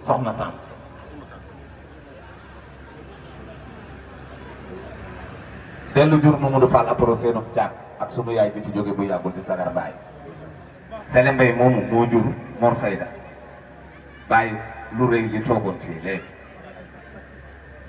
soxna Samb dellu jur Mamadou Fall apro seenu caat ak sunu yaay bi fi jóge bu yàggul di Sagar Baay Sele Mbay moomu moo jur Mor Sayda bàyyi lu rëy li toogoon fii léegi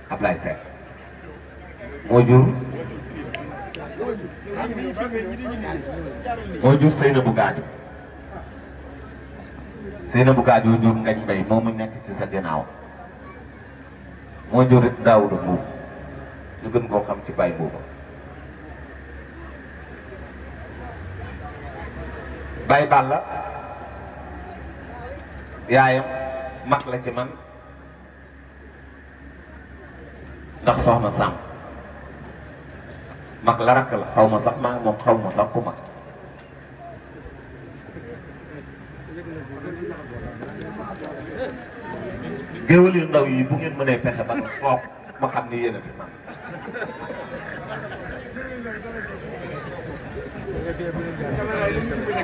Ablaye Seck moo jur Seynabou Gadio Seynabou Gadio jur Ngañ Mbay moomu nekk ci sa ginnaaw moo jur it Daawuda Mbuub ñu gën koo xam ci Baay Mbuuba Baay Balla yaayam mag la ci man ndax soxna Samb mag la rakk la xaw ma sax maa ngi moom xaw ma sax ku mag géwél yu ndaw yi bu ngeen mënee fexe ba toog ma xam ni yéen a fi man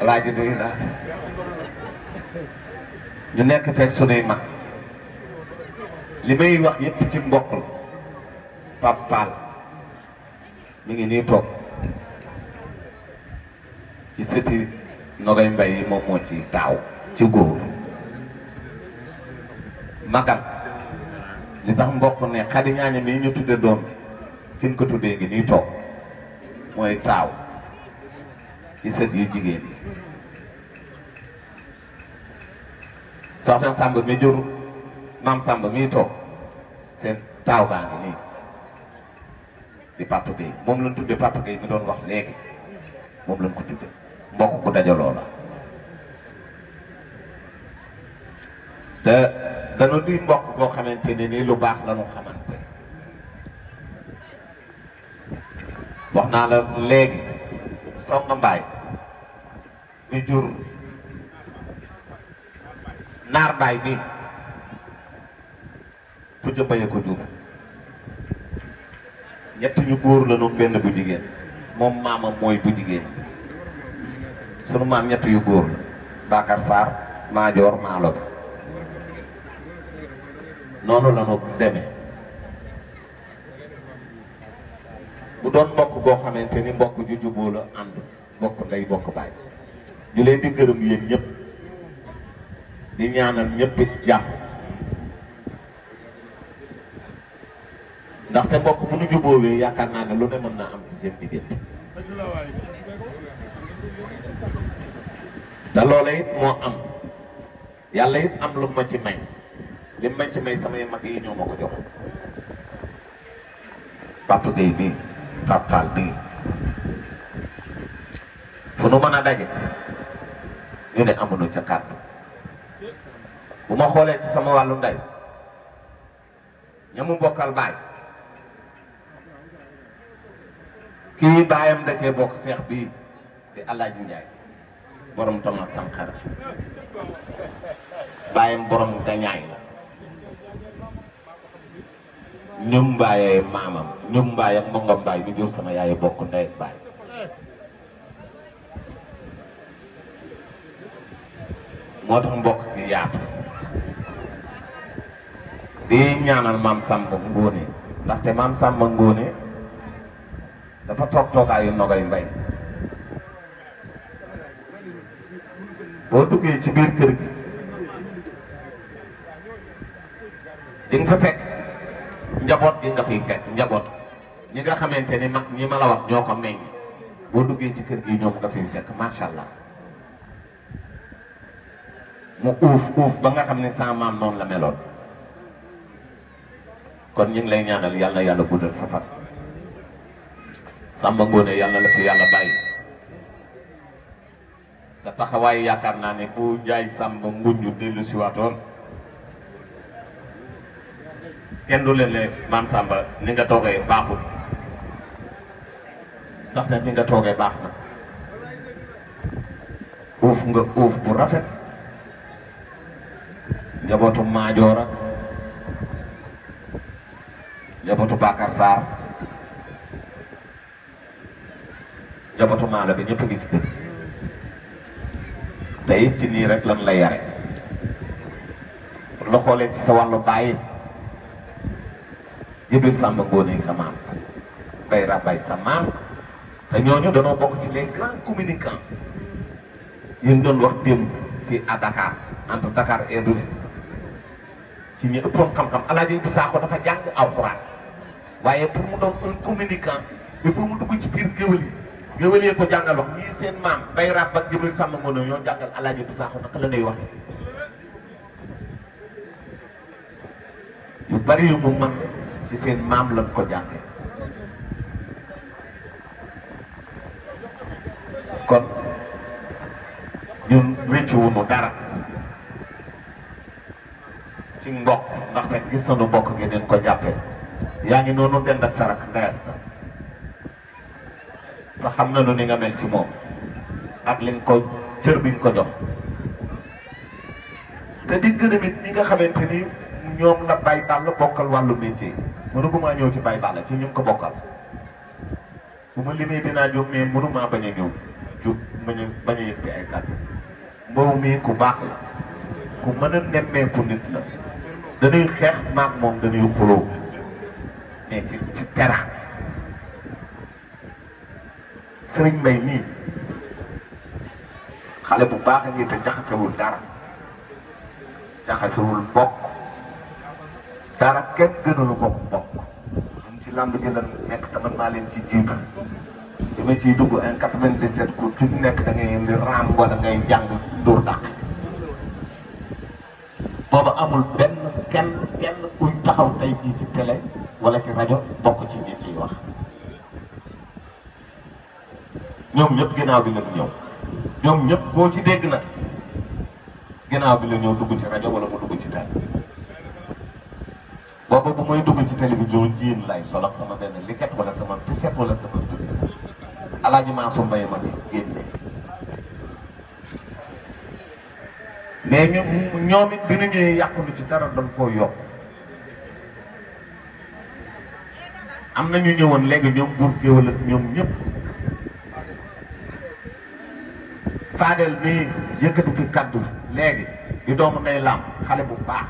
laaj bi nuyu naa ñu nekk fekk sunuy mag li may wax yépp ci mbokk la Pape Fall mi ngi nii toog ci sëti Nogay Mbay yi moom moo ci taaw ci góor magam li tax mbokk ne Xadi Ñaaña mii ñu tudde doom ji fi ñu ko tuddee ngi nii toog mooy taaw ci sët yu jigéen yi soxna Samb mi jur maam Samb mii toog seen taaw baa ngi nii di Papa Gueye moom lañ tudde Papa Gueye mi doon wax léegi moom lañ ko tudde mbokk ku dajaloo la te dana duy mbokk boo xamante ne nii lu baax la ñu xamante wax naa la léegi Soxna Mbaay mi jur Naar Mbaay mi ku jëmbaye ko jur ñett ñu góor la noonu benn bu jigéen moom maamam mooy bu jigéen sunu maam ñett yu góor la Bakar Sarr Maajoor Maalo bi noonu la ñu demee bu doon mbokk goo xamante ni mbokk ju juboo la ànd bokk lay bokk baay ñu leen di gërëm yéen ñëpp di ñaanal ñëpp jàmm ndaxte mbokk bu nu juboowee yaakaar naa ne lu ne mën naa am ci seen diggante te loola it moo am yàlla it am lu ma ci may li ma ci may samay mag yi ñoo ma ko jox Papa Gueye bii Pape Fall bii fu nu mën a daje ñu ne amuñu ca kàddu bu ma xoolee ci sama wàllu ndey ña mu bokkal baay kii baayam da cee bokk seex bii di Alaaji Njaay borom Thomas Sankara baayam borom gañaay la ñum mbaayee maamam ñum mbaay ak Mongo Mbaay bi jur sama yaay bokk ndey ak baay moo tax mbokk gi yaatu di ñaanal maam Samba Ngóone ndaxte maam Samba Ngóone dafa toog toogaayu Nogay Mbay boo duggee ci biir kër gi di nga fa fekk njaboot gi nga fiy fekk njaboot ñi nga xamante ni mag ñi ma la wax ñoo ko meññ boo duggee ci kër gi ñoom nga fiy fekk macha allah mu uuf ba nga xam ne sa maam noonu la meloon kon ñu ngi lay ñaanal yàlla na yàlla guddal sa fan Samba Ngóone yàlla la fi yàlla bàyyi sa taxawaay yaakaar naa ne bu Njaay Samba Nguñu dellu si waatoon kenn du leen maam Samba ni nga toogee baaxul ndaxte ni nga toogee baax na uuf nga uuf bu rafet njabootu Maajoor ak njabootu Bakar Sarr njabootu Maalo bi ñëpp ngi ci kër te it ci nii rek lan la yare la xoolee ci sa wàllu bàyyi Jibril Samba Ngoné sa maam Bay Rabay sa maam te ñooñu danoo bokk ci les grands communicants yi ñu doon wax démb ci à Dakar entre Dakar et Rufisque ci ñi ëppoon xam-xam Alaaji Ibou Sakho dafa jàng alxuraan waaye pour mu doon un communicant il faut mu dugg ci biir géwël yi ko jàngal wax ñii seen maam Bay Rab ak Jibril Samba Ngoné ñoo jàngal Alaaji Ibou Sakho naka la ñuy waxee yu bari yu mu mën ci seen maam lañ ko jàngee kon ñun wéccu wuñu dara ci mbokk ndaxte gis nañu mbokk gi neen ko jàppee yaa ngi noonu dend ak sarak ndees te xam nañu ni nga mel ci moom ak li nga ko cër bi nga ko jox te di gërëm it ñi nga xamante ni ñoom la Baye Balla bokkal wàllu métier mënuguma ñëw ci Baye Balla ci ñu ngi ko bokkal bu ma limee dinaa jóg mais mënuma bañ a ñëw jóg bañ a yëkkati ay kàddu mbow mii ku baax la ku mën a nemmeeku nit la dañuy xeex maag moom dañuy xuloo mais ci terrain Sëriñ Mbay nii xale bu baax a ngi te jaxasewul dara jaxasewul bokk dara kenn gënalu ko bokk ñun ci làmb ji la nekk te man maa leen ci jiitu bi ma ciy dugg en 97 ku ci nekk da ngay indi raam wala ngay jàng dóor dàq booba amul kenn kuy taxaw tey jii ci télé wala ci rajo bokk ci ñi ciy wax ñoom ñëpp ginnaaw bi la ñëw ñoom ñëpp koo ci dégg nag ginnaaw bi la ñëw dugg ci rajo wala mu dugg ci télé booba bu may dugg ci télévision jiin lay sol ak sama benn liket wala sama tiset wala sama simis Alaaji Mansour Mbaye ma ci génne mais ñoom it bi ñu ñëwee yàqulu ci dara dañ koo yokk am na ñu ñëwoon léegi ñoom buur géwël ak ñoom ñëpp Fadel mii yëkkati fi kaddu léegi di doomu nay lam xale bu baax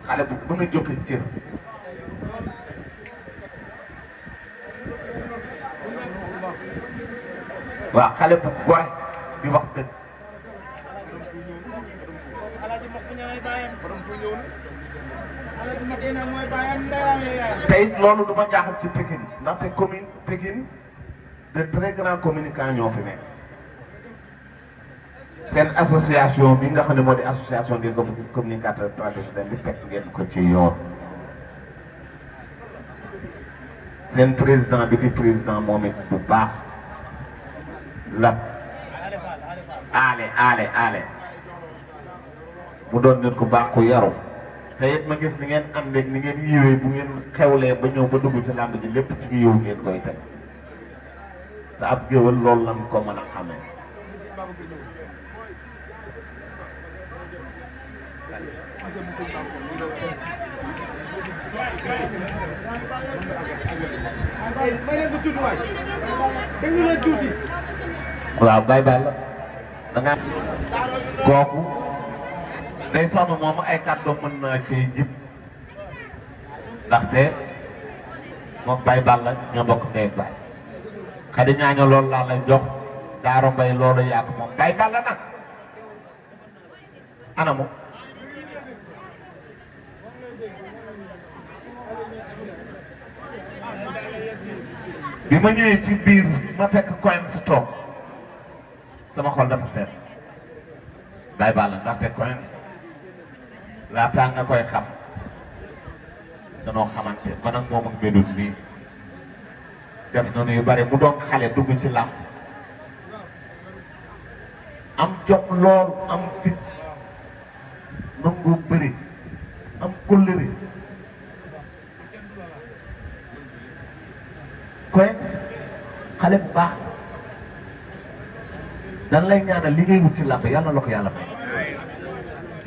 xale bu mën a jóge cër waaw xale bu gore di wax dëgg te it loolu du ma jaaxal ci Pikine ndaxte commune Pikine de très grands communicants ñoo fi nekk seen association bi nga xam ne moo di association des communicateurs traditionnels bi teg ngeen ko ci yoon seen président bi di président moom it bu baax la aale mu doon nit ku baax ku yaru te it ma gis ni ngeen àndeek ni ngeen yiwee bu ngeen xewlee ba ñëw ba dugg ci làmb ji lépp ci yiw ngeen koy teg te ab géwël loolu lañ ko mën a xamee waaw Baye Balla da nga kooku day sonn moom ay kàddu mën naa cee jib ndaxte moom Baye Balla ñoo bokk ndey baay xadi ñaaño loolu laa lay jox Daaro Mbay loolu yàgg moom Baye Balla nag anamu bi ma ñëwee ci biir ma fekk Coins toog sama xol dafa seet Baye Balla ndaxte Coins laataa nga koy xam danoo xamante man ak moom ak Médoune nii def na yu bari mu doon xale dugg ci làmb am jot lool am fit nangu bëri am kóllëre Coins xale bu baax dan lay ñaanal li ngay wut ci làmb yàlla la ko yàlla may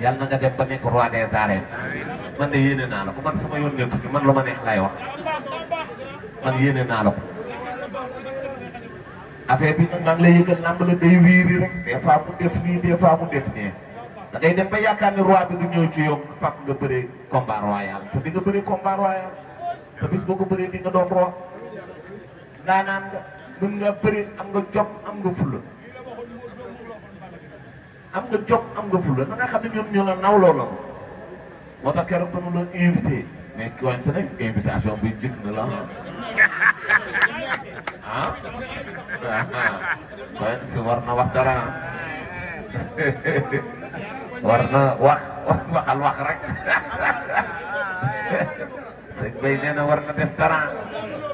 yàlla na nga dem ba nekk roi des arènes man de yéene naa la ko man sama yoon nekku ci man lu ma neex laay wax man yéene naa la ko affaire bi nag maa ngi lay yëgal làmb la day wiiri rek des fois mu def nii des fois mu def nee da ngay dem ba yaakaar ni roi bi du ñëw ci yow faf nga bëree combat royal te di nga bëree combat royal te bis boo ko bëree di nga doon roi ndaanaan nga mën nga bëri am nga jom am nga fulla am nga jom am nga fulla na nga xam ne ñun ñu la nawloo la moo tax keroog dañu la invité mais ki wàññi sa nag invitation bi jig na la ah wàññi si war na wax dara war na waxal wax rek sëñ Bay nee na war na def dara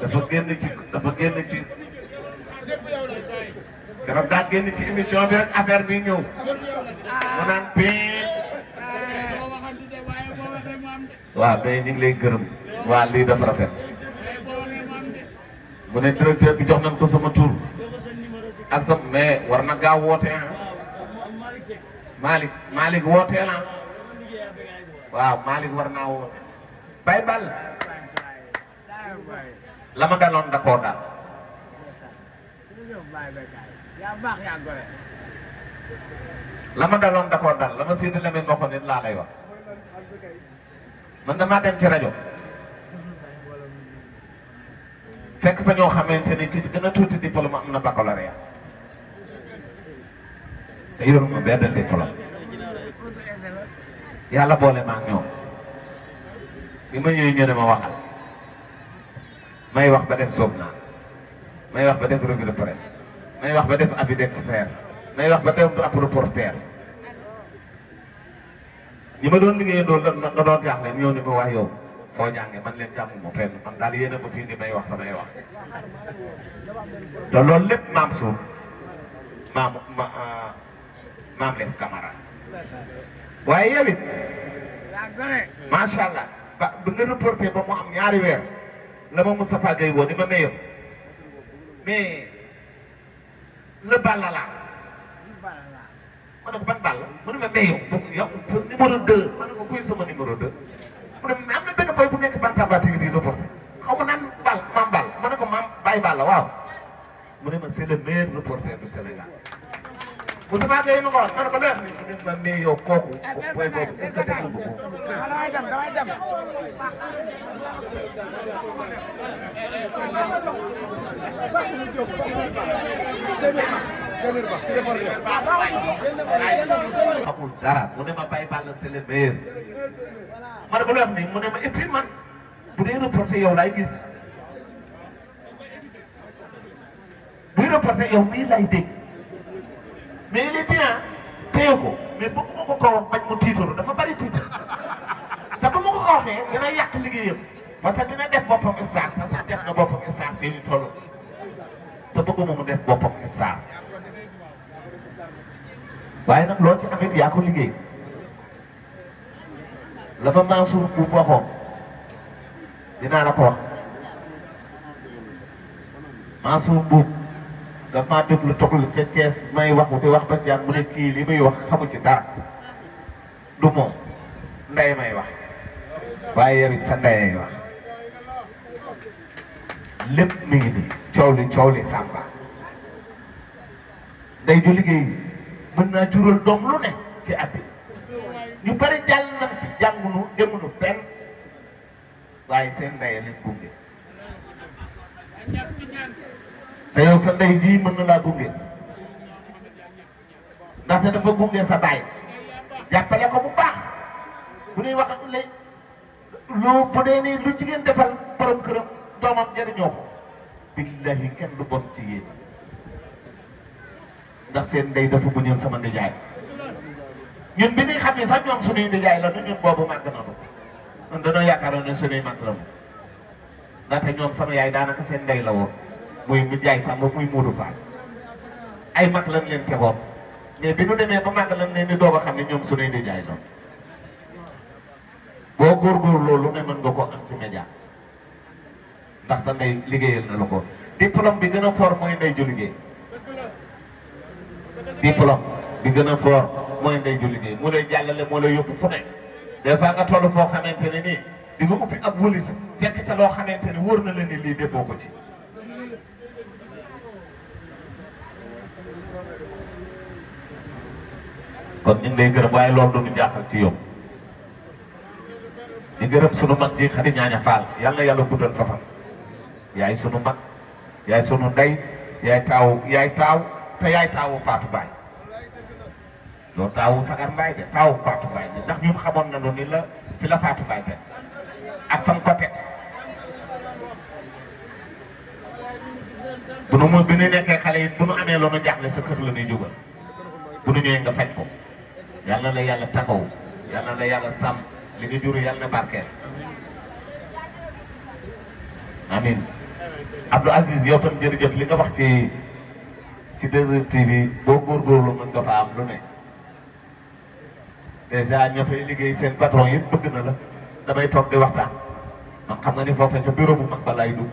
dafa génn ci keroog daa génn ci émission bi rek affaire bi ñëw mu naan pii waaw Bay ñu ngi lay gërëm waa lii dafa rafet mu ne directeur bi jox nañ ko sama tur ak sa mais war na gaaw woote ah Malick wootee la waaw Malick war naa woote Baye Ball la ma daloon da koo dal la ma daloon da koo dal la ma Sidi Lamine waxoon nit laa lay wax man damaa dem ci rajo fekk fa ñoo xamante ni ki ci gën a tuuti diplôme am na baccalauréat te yoruma benn diplôme yàlla boole ma ak ñoom bi ma ñëwee ñu ne ma waxal may wax ba def soob naa may wax ba def revue de presse may wax ba def avis d'expert may wax ba def ab reporter ñi ma doon liggéeyee doon nga doon jàngale ñëw ni ma wax yow foo jàngee man leen jànguma fenn man daal yéen a ma fii ni may wax samay wax te loolu lépp maam suuf maam les Camara waaye yow it macha allah ba nga reporté ba mu am ñaari weer la ma Moustapha Gueye woo ni ma mayow mais le Balla la ma ne ko ban Balla mu ne ma mayow yow sa numéro 2 ma ne ko kuy sama numéro 2 mu ne am na benn boy bu nekk Bantamba TV di reporté xaw ma naan Ball maam Ball ma ne ko maam Baye Balla waaw mu ne ma c'est le meilleur reporter du Sénégal Moustapha Gueye ma ko wax ma ne ko leer ni mu ne ma mais yow kooku booy boobu est-ce que déglu nga ko damay dem amul dara mu ne ma Baye Balla c'est le meilleur ma ne ko leer ni mu ne ma et puis man bu dee reporter yow laay gis buy reporter yow mii lay dégg mais il est bien téye ko mais bëgg ma ko wax bañ mu tiitaru dafa bari tiitar te ba ma ko waxee dina yàq liggéeyam parce que dina def boppam star parce que def na boppam star fii ni toll te bëgguma mu def boppam star waaye nag loolu ci amit yaa ko liggéey la fa Mansour bu waxoon dinaa la ko wax Mansour bu dafa maa déglu toxlu ca Thiès may wax di wax ba ci mu ne kii li muy wax xamu ci dara du moom ndey may wax waaye yow it sa ndeyay wax lépp mi ngi nii coow li Samba ndey ju liggéey mën naa jural doom lu ne ci at bi ñu bari jàll nañ fi jàngunu demunu fenn waaye seen ndey leen gunge te yow sa ndey jii mën na laa gunge ndaxte dafa gunge sa baay jàppale ko bu baax bu ñuy wax lu bu dee nii lu jigéen defal borom këram doomam jëriñoo ko billahi kenn du bon ci yéen ndax seen ndey dafa muñal sama ndijaay ñun bi ñuy xam ne sax ñoom suñuy ndijaay la du ñun boobu màgg nanu ñun dañoo yaakaaroon ne suñuy mag la mu ndaxte ñoom sama yaay daanaka seen ndey la woon muy mu jaay sàmm muy Moodu Fall ay mag lañ leen tegoon mais bi nu demee ba màgg lañ leen di doog a xam ne ñoom suñuy ndijaay la boo góorgóorlu loolu ne mën nga ko am ci média ndax sa ndey liggéeyal na la ko diplôme bi gën a fort mooy ndey ju liggéey diplôme bi gën a fort mooy ndey ju liggéey mu lay jàllale moo lay yóbbu fu ne des fois nga toll foo xamante ne nii di nga ubbi ab wëlis fekk ca loo xamante ni wóor na la ni lii defoo ko ci kon ñu ngi lay gërëm waaye loolu du ñu jaaxal ci yow ñu gërëm sunu mag ji Xadi Ñaaña Faal yal na yàlla guddal sa fan yaay sunu mag yaay sunu ndey yaay taaw te yaay taawu Fatou Baye doo taawu Sagar Mbaye de taawu Fatou Baye de ndax ñun xamoon nañu ni la fi la Fatou Baye te ak fan ko teg bu nu bi ñu nekkee xale yi bu nu amee loonu jaaxle sa kër la ñuy jógal bu nu ñëwee nga faj ko yàlla la yàlla taxaw yàlla la yàlla sàmm li nga juru yàlla na barkeel amin Abdou Aziz yow tam jërëjëf li nga wax ci 2STV boo góorgóorlu mën nga fa am lu ne déjà ña fay liggéey seen patron yi bëgg na la damay toog di waxtaan man xam nga ni foofu sa bureau bu mag ba lay dugg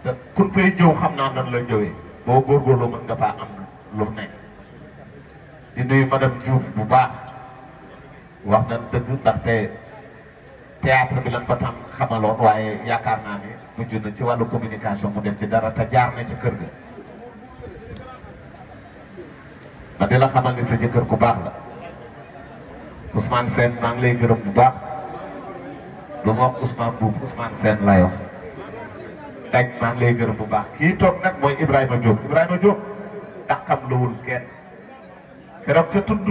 te kun fay jëw xam naa nan la jëwee boo góorgóorlu mën nga faa am lu ne di nuyu madame Diouf bu baax wax nañ dëgg ndaxte théâtre bi lan ko tam xamaloon waaye yaakaar naa ni mujj na ci wàllu communication mu def ci dara te jaar na ci kër ga ma di la xamal ni sa jëkkër ku baax la Ousmane Sène maa ngi lay gërëm bu baax lu ma wax Ousmane Boub Ousmane Sène lay wax daj maa ngi lay gërëm bu baax kii toog nag mooy Ibrahima Diop ndax xam lawul kenn keroog ca tudd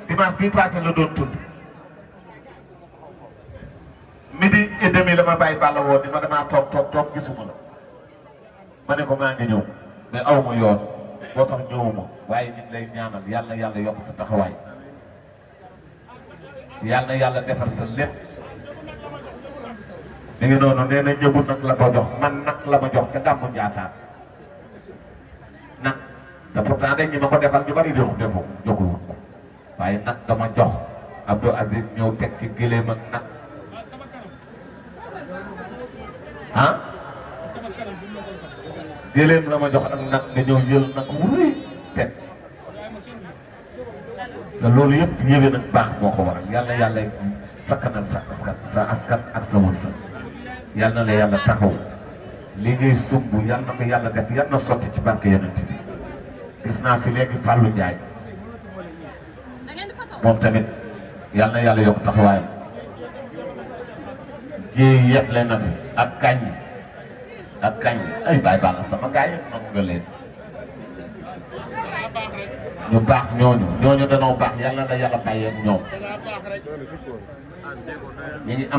dimanche bii passé la doon tudd midi et demi la ma bàyyi bàlla woo ni ma damaa toog gisuma la ma ne ko maa ngi ñëw mais aw ma yoon boo tax ñëwuma waaye ñu ngi lay ñaanal yàlla yàlla yokk sa taxawaay yàlla yàlla defar sa lépp mi ngi noonu nee na njëgu nag la ko jox man nag la ma jox ca gàmmu Njaasaan nag te pourtant dañ ñu ma ko defal ñu bari joxuwul waaye nag dama jox Abdou Aziz ñëw teg ci gëléem ak nag ah gëléem la ma jox ak nag nga ñëw jël nag wuy teg te loolu yëpp yéwee nag baax moo ko waral yàlla yàlla sakkanal sa askan ak sa wërsëg yàlla na la yàlla taxaw li ngay sumb yàlla na ko yàlla def yàlla na sotti ci barke yonent bi gis naa fi léegi Fallou Ndiaye moom tamit yàlla na yàlla yokk taxawaayam jéey yëpp leen na fi ak kañ ay bàyyi baax sama gaay yi nangu nga leen ñu baax ñooñu danoo baax yàlla na yàlla bàyyeeg ñoom ñu ngi am